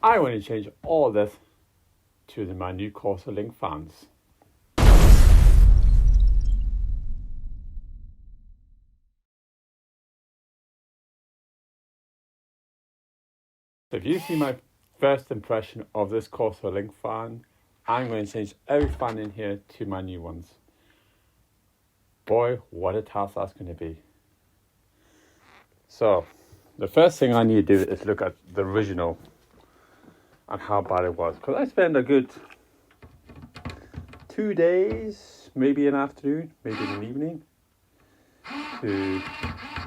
I want to change all this to my new Corsair ILink Fans. So if you see my first impression of this Corsair ILink fan, I'm going to change every fan in here to my new ones. Boy, what a task that's going to be. So, the first thing I need to do is look at the original and how bad it was. Because I spent a good 2 days, maybe an afternoon, maybe an evening, to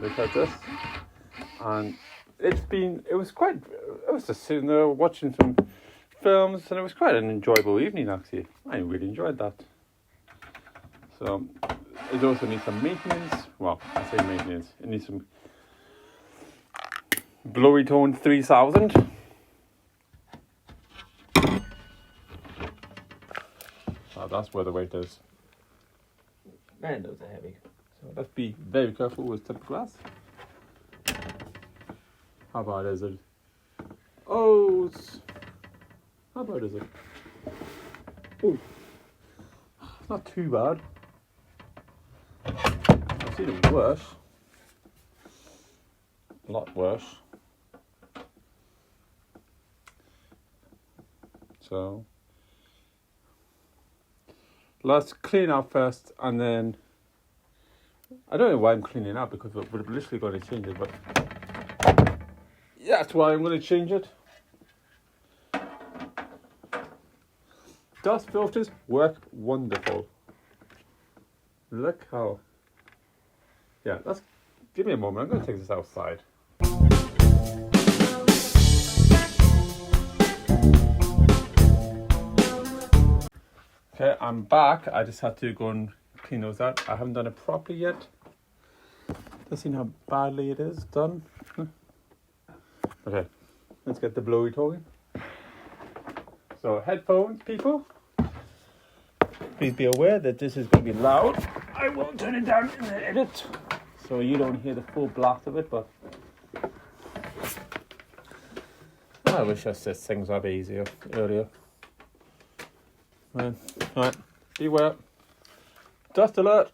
look at this. And it was just sitting there watching some films, and it was quite an enjoyable evening actually. I really enjoyed that. So, it also needs some maintenance. Well, I say maintenance, it needs some Blowy Tone 3000. Oh, that's where the weight is. Man, those are heavy. So let's be very careful with tempered glass. How bad is it? Oh, how bad is it? Oh, it's not too bad. I've seen it worse. A lot worse. So let's clean out first, and then I don't know why I'm cleaning out, because we're literally going to change it, but yeah, that's why I'm going to change it. Dust filters work wonderful. Look how. Yeah, give me a moment. I'm going to take this outside. Okay, I'm back. I just had to go and clean those out. I haven't done it properly yet. Just seen how badly it is done. Okay, let's get the blowy token. So, headphones, people. Please be aware that this is going to be loud. I will turn it down in the edit, so you don't hear the full blast of it, but I wish I set things up easier earlier. Right, beware. Dust alert.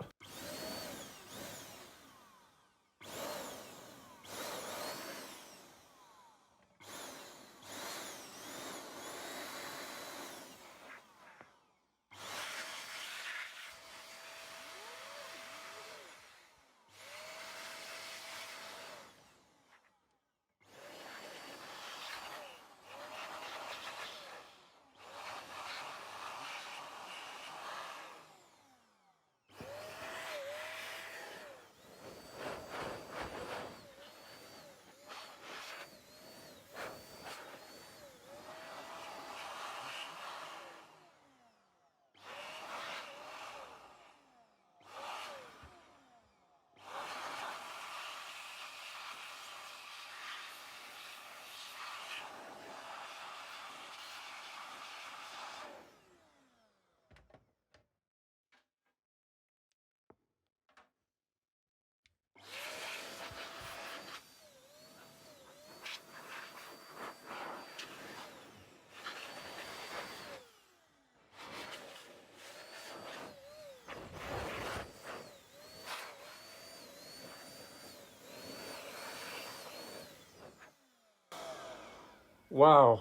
Wow.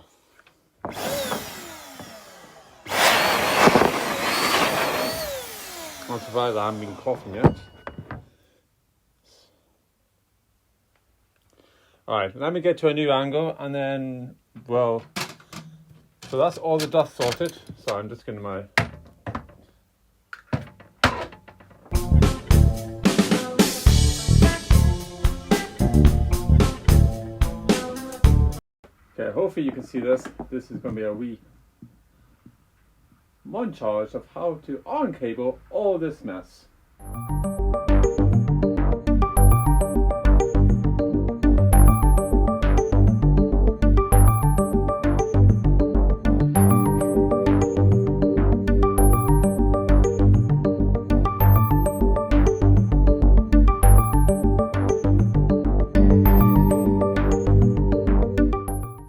I'm surprised I haven't been coughing yet. Alright, let me get to a new angle, and then, well, so that's all the dust sorted. So I'm just going to okay, hopefully you can see this. This is going to be a wee montage of how to uncable all this mess.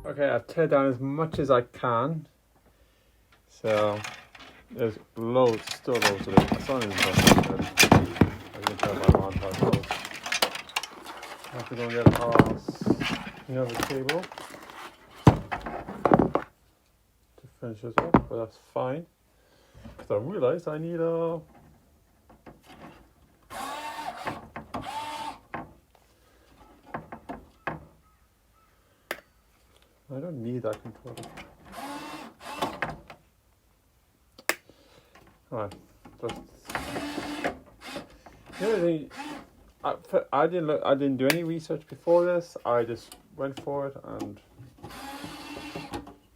Okay, I've it down as much as I can. So there's loads, still loads of it. It's not even done. I can tell by one part of those. I have to go and get another cable to finish this off, but that's fine. Because I realised I need a... I don't need that controller. Alright, just... The other thing, I didn't do any research before this. I just went for it, and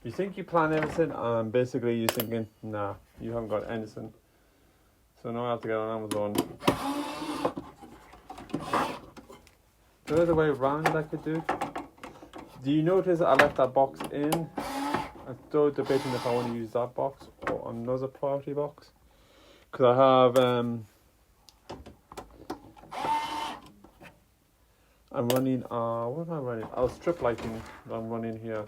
you think you plan everything, and basically you're thinking, nah, you haven't got anything. So now I have to get on Amazon. There is a way around it I could do. Do you notice I left that box in? I'm still debating if I want to use that box or another priority box. Because I have, I'm running, what am I running? Strip lighting I'm running here.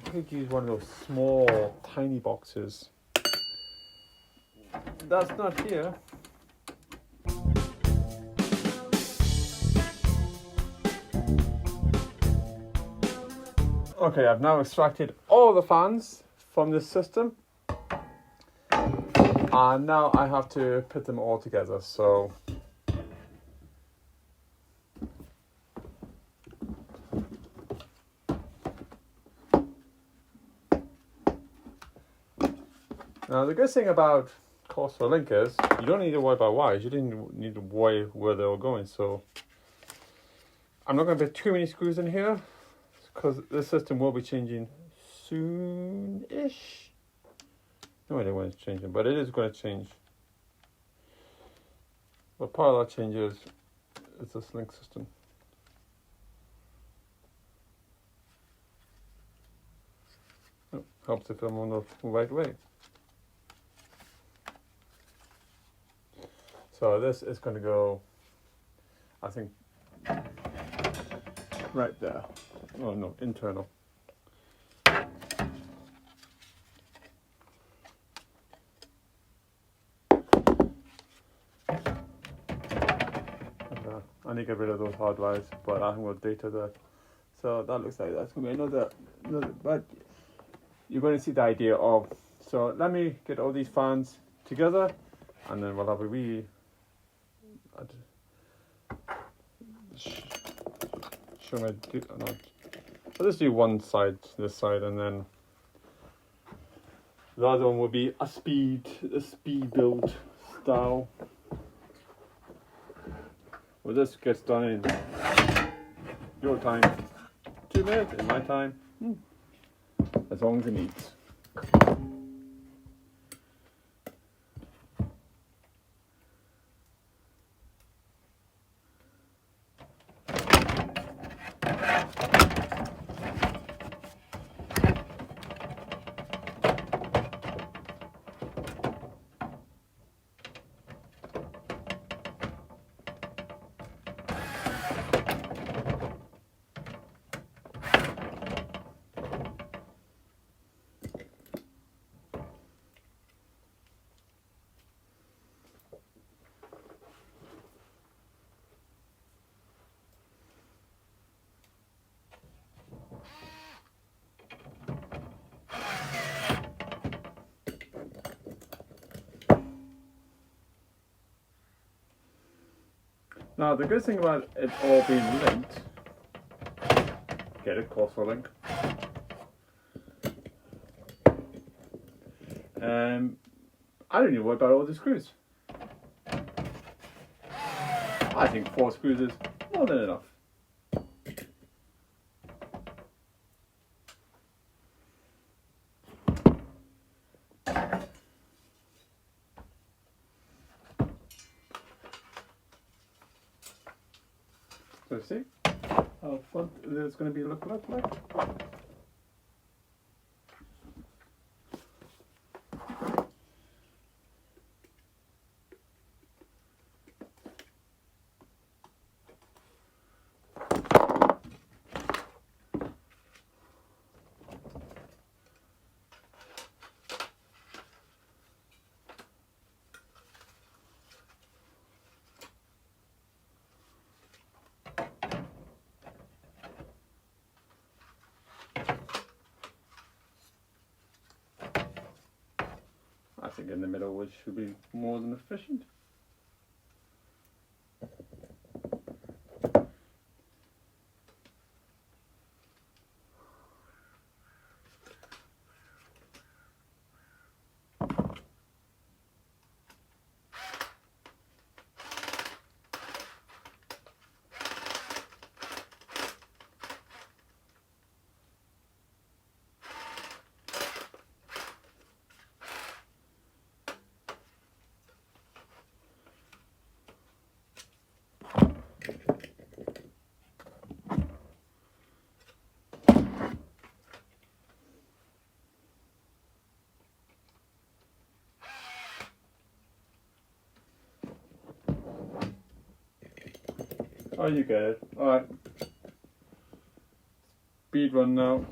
I could use one of those small, tiny boxes. That's not here. Okay, I've now extracted all the fans from this system. And now I have to put them all together, so... Now the good thing about Corsair ILink is, you don't need to worry about wires, you didn't need to worry where they were going, so... I'm not going to put too many screws in here, because this system will be changing soon-ish. No idea when it's changing, but it is going to change. But part of that change is this link system. Oh, helps if I'm on the right way. So this is going to go, I think, right there. Oh no, internal. I need to get rid of those hard drives, but I haven't got data there. So that looks like that's going to be another, but you're going to see the idea of, so let me get all these fans together, and then we'll have a show me, I'll just do one side, this side, and then the other one will be a speed build style. Well, this gets done in your time, 2 minutes, in my time, as long as it needs. Now the good thing about it all being linked, get it, Corsair ILink. I don't need to worry about all the screws. I think 4 screws is more than enough. So see how fun it's going to be look like. think in the middle, which should be more than efficient. Oh, you get it. Alright. Speed run now.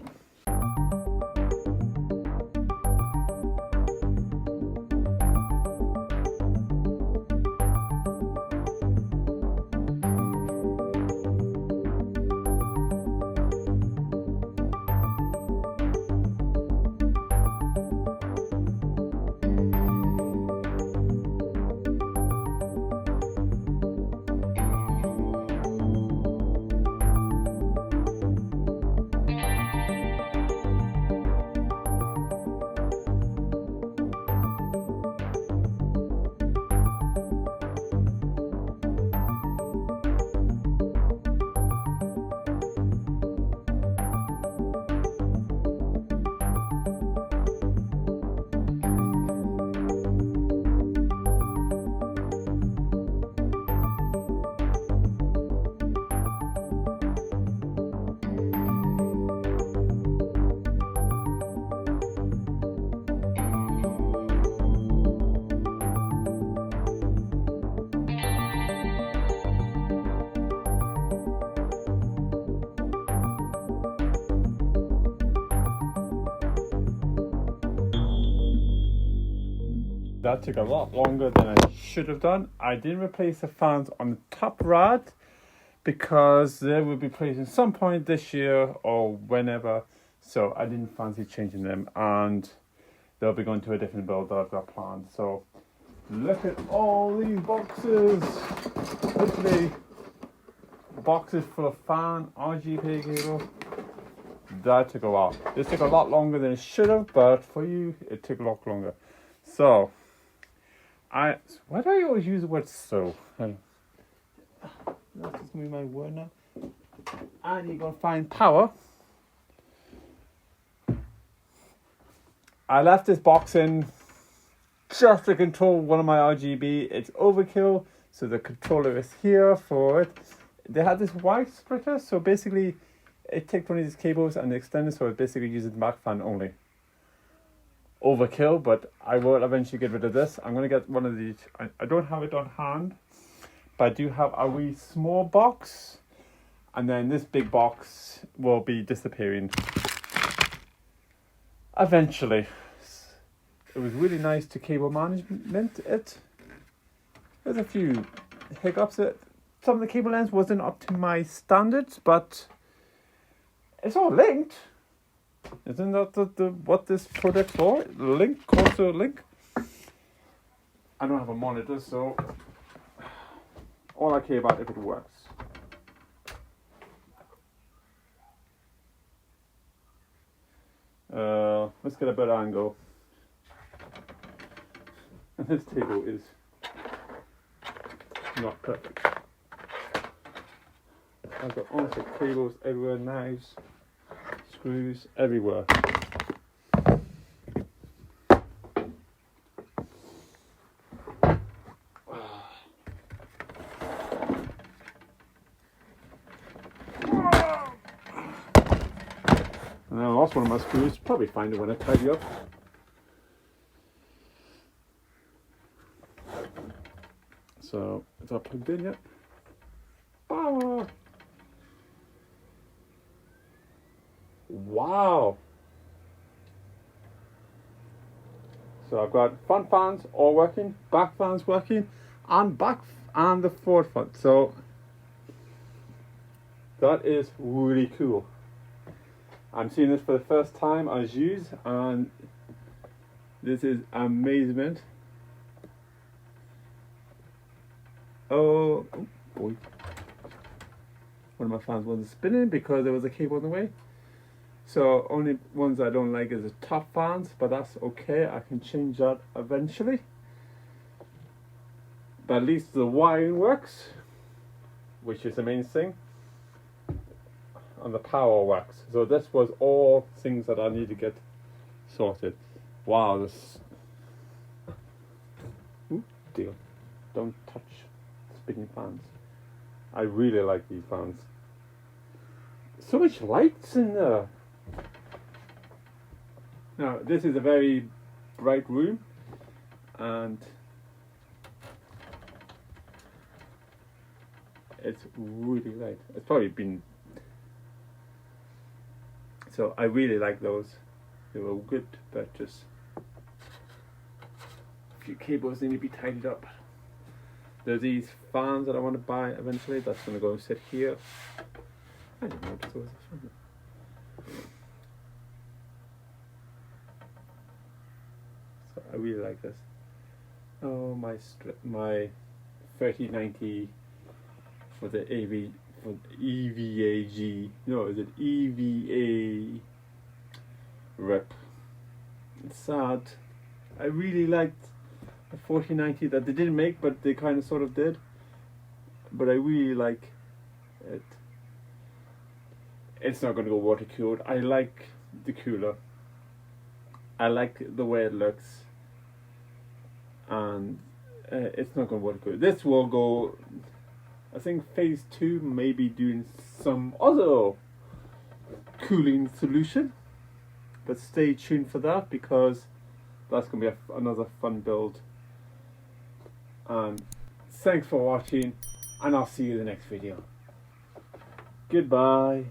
That took a lot longer than I should have done. I didn't replace the fans on the top rod because they will be replaced at some point this year or whenever. So I didn't fancy changing them, and they'll be going to a different build that I've got planned. So look at all these boxes. Literally boxes full of fan, RGB cable. That took a while. This took a lot longer than it should have, but for you, it took a lot longer. So why do I always use the word so? That's just gonna be my word now. And you're gonna find power. I left this box in just to control one of my RGB. It's overkill, so the controller is here for it. They had this white splitter, so basically it takes one of these cables and extend it, so it basically uses the back fan only. Overkill, but I will eventually get rid of this. I'm going to get one of these. I don't have it on hand, but I do have a wee small box, and then this big box will be disappearing eventually. It was really nice to cable management it. There's a few hiccups. Some of the cable length wasn't up to my standards, but it's all linked. Isn't that the what this product's for? Link, Corsair link. I don't have a monitor, so all I care about if it works. Let's get a better angle. And this table is not perfect. I've got honestly cables everywhere, knives, screws everywhere. And I lost one of my screws. Probably find it when I tidy up. So, is that plugged in yet? Ah! Wow! So I've got front fans all working, back fans working, and the forward front. So that is really cool. I'm seeing this for the first time as used, and This is amazement. Oh boy. One of my fans wasn't spinning because there was a cable in the way. So only ones I don't like is the top fans, but that's okay. I can change that eventually. But at least the wiring works, which is the main thing. And the power works. So this was all things that I need to get sorted. Wow, this... Ooh, deal. Don't touch spinning fans. I really like these fans. So much lights in there. Now, this is a very bright room, and it's really light. It's probably been... So I really like those. They were a good purchase. A few cables need to be tidied up. There's these fans that I want to buy eventually. That's going to go sit here. I didn't notice there was a fan. So I really like this. Oh, my 3090 for the EVAG. No, is it EVA rep? It's sad. I really liked the 4090 that they didn't make, but they kind of sort of did. But I really like it. It's not going to go water cooled. I like the cooler. I like the way it looks. And it's not going to water cool. This will go... I think phase 2 may be doing some other cooling solution, but stay tuned for that because that's going to be another fun build. And thanks for watching, and I'll see you in the next video. Goodbye.